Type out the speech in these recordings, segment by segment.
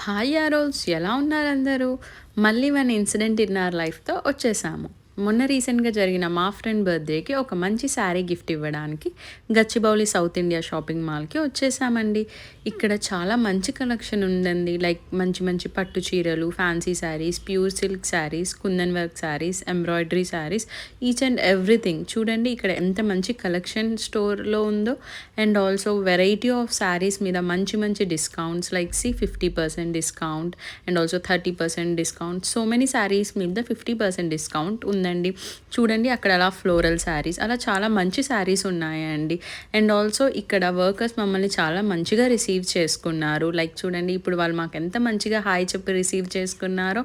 Hi యారోల్స్, ఎలా ఉన్నారు అందరూ? మళ్ళీ వన్ ఇన్సిడెంట్ ఇన్ అవర్ లైఫ్తో వచ్చేసాము. మొన్న రీసెంట్గా జరిగిన మా ఫ్రెండ్ బర్త్డేకి ఒక మంచి శారీ గిఫ్ట్ ఇవ్వడానికి గచ్చిబౌలి సౌత్ ఇండియా షాపింగ్ మాల్కి వచ్చేసామండి. ఇక్కడ చాలా మంచి కలెక్షన్ ఉందండి. లైక్ మంచి మంచి పట్టు చీరలు, fancy saris, pure silk saris, kundan work saris, embroidery saris, each and everything. చూడండి ఇక్కడ ఎంత మంచి కలెక్షన్ స్టోర్లో ఉందో. And also variety of saris మీద మంచి మంచి discounts, like 50% discount and also 30% discount. So many saris మీద 50% డిస్కౌంట్ ఉందండి. చూడండి అక్కడ అలా ఫ్లోరల్ శారీస్, అలా చాలా మంచి శారీస్ ఉన్నాయండి. అండ్ ఆల్సో ఇక్కడ వర్కర్స్ మమ్మల్ని చాలా మంచిగా రిసీవ్ చేసుకున్నారు. లైక్ చూడండి ఇప్పుడు వాళ్ళు మాకు ఎంత మంచిగా హాయ్ చెప్పి రిసీవ్ చేసుకున్నారో,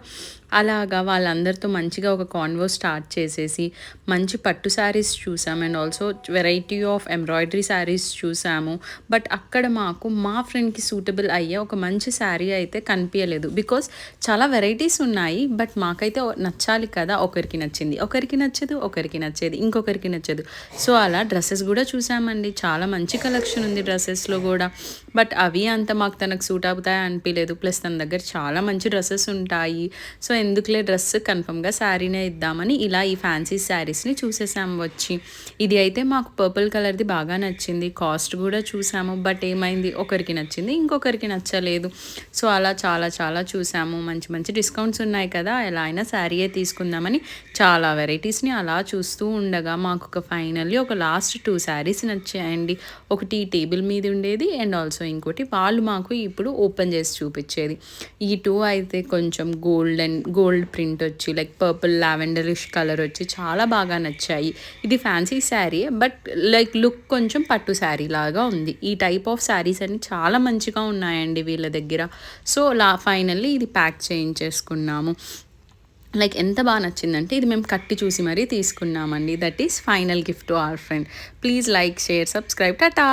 అలాగా వాళ్ళందరితో మంచిగా ఒక కాన్వో స్టార్ట్ చేసేసి మంచి పట్టు శారీస్ చూసాం. And also variety of embroidery saris చూసాము. బట్ అక్కడ మాకు మా ఫ్రెండ్కి సూటబుల్ అయ్యే ఒక మంచి శారీ అయితే కనిపించలేదు. బికాస్ చాలా వెరైటీస్ ఉన్నాయి, బట్ మాకైతే నచ్చాలి కదా. ఒకరికి నచ్చింది, ఒకరికి నచ్చదు, ఒకరికి నచ్చేది ఇంకొకరికి నచ్చదు. సో అలా డ్రెస్సెస్ కూడా చూసామండి. చాలా మంచి కలెక్షన్ ఉంది డ్రెస్సెస్లో కూడా. బట్ అవి అంత మాకు తనకు సూట్ అవుతాయి అనిపించలేదు. ప్లస్ తన దగ్గర చాలా మంచి డ్రెస్సెస్ ఉంటాయి. సో ఎందుకులే డ్రెస్ కన్ఫర్మ్గా శారీనే ఇద్దామని ఇలా ఈ ఫ్యాన్సీ శారీస్ని చూసేసాము వచ్చి. ఇది అయితే మాకు పర్పుల్ కలర్ది బాగా నచ్చింది. కాస్ట్ కూడా చూసాము. బట్ ఏమైంది, ఒకరికి నచ్చింది ఇంకొకరికి నచ్చలేదు. సో అలా చాలా చాలా చూసాము. మంచి మంచి డిస్కౌంట్స్ ఉన్నాయి కదా, ఎలా అయినా శారీయే తీసుకుందామని చాలా వెరైటీస్ని అలా చూస్తూ ఉండగా మాకు ఒక ఫైనల్లీ ఒక లాస్ట్ 2 శారీస్ నచ్చాయండి. ఒకటి టేబుల్ మీద ఉండేది అండ్ ఆల్సో ఇంకోటి వాళ్ళు మాకు ఇప్పుడు ఓపెన్ చేసి చూపించేది. ఈ 2 అయితే కొంచెం గోల్డ్ ప్రింట్ వచ్చి లైక్ పర్పుల్ లావెండరిష్ కలర్ వచ్చి చాలా బాగా నచ్చాయి. ఇది fancy sari, but like look కొంచెం పట్టు శారీ లాగా ఉంది. ఈ టైప్ ఆఫ్ శారీస్ అన్ని చాలా మంచిగా ఉన్నాయండి వీళ్ళ దగ్గర. సో ఫైనల్లీ ఇది ప్యాక్ చేయించేసుకున్నాము. లైక్ ఎంత బాగా నచ్చిందంటే ఇది మేము కట్టి చూసి మరీ తీసుకున్నామండి. That is final gift to our friend. Please like, share, subscribe. Tata.